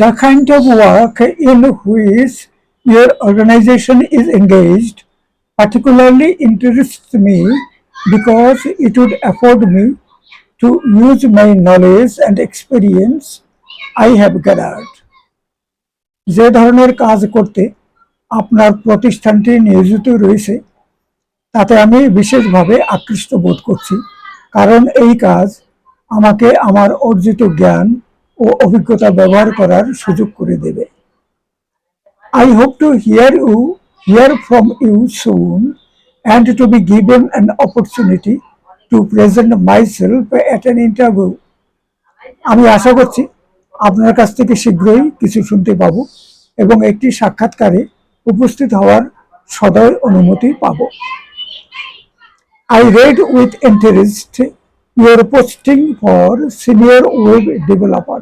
The kind of work in which your organization is engaged particularly interests me because it would afford me to use my knowledge and experience I have gathered. যে ধরনের কাজ করতে আপনার প্রতিষ্ঠানটি নিয়োজিত রয়েছে তাতে আমি বিশেষভাবে আকৃষ্ট বোধ করছি, কারণ এই কাজ আমাকে আমার অর্জিত জ্ঞান ও অভিজ্ঞতা ব্যবহার করার সুযোগ করে দেবে। I hope to hear from you soon and to be given an opportunity to present myself at an interview. আমি আশা করছি আপনার কাছ থেকে শীঘ্রই কিছু শুনতে পাবো এবং একটি সাক্ষাৎকারে উপস্থিত হওয়ার সদয় অনুমতি পাবো। I read with interest your posting for senior web developer.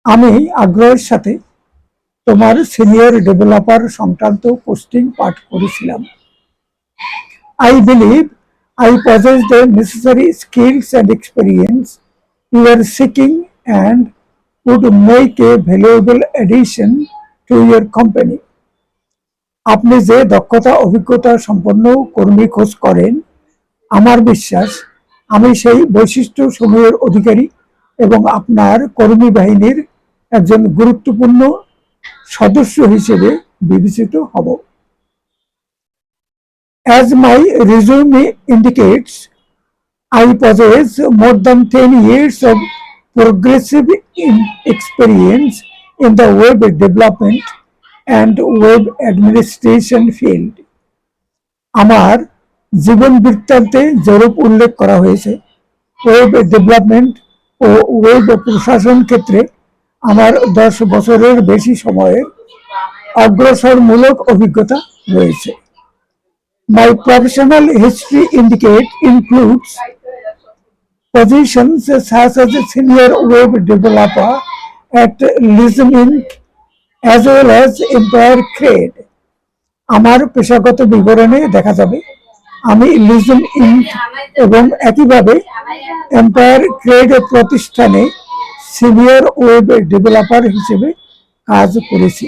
আমি আগ্রহের সাথে তোমার সিনিয়র ডেভেলপার সংক্রান্ত পোস্টিং পাঠ করেছিলাম। I believe I possess the necessary skills and experience you are seeking and would make a valuable addition to your company. আপনি যে দক্ষতা অভিজ্ঞতা সম্পন্ন কর্মী খোঁজ করেন, আমার বিশ্বাস আমি সেই বৈশিষ্ট্য সমূহের অধিকারী এবং আপনার কর্মী বাহিনীর একজন গুরুত্বপূর্ণ সদস্য হিসেবে বিবেচিত হব। As my resume indicates, I possess more than 10 years of progressive experience in the web development and web administration field. আমার জীবন বৃত্তান্তে যেরূপ উল্লেখ করা হয়েছে, ওয়েব ডেভেলপমেন্ট ও ওয়েব প্রশাসন ক্ষেত্রে আমার 10 বছরের বেশি সময়ের অগ্রসরমূলক অভিজ্ঞতা রয়েছে। My professional history includes positions such as a senior web developer at Lism Inc. as well as Empire Crate. আমার পেশাগত বিবরণে দেখা যাবে আমি লিজম ইনক এবং একইভাবে এম্পায়ার ক্রেড প্রতিষ্ঠানে সিনিয়র ওয়েব ডেভেলপার হিসেবে কাজ করেছি।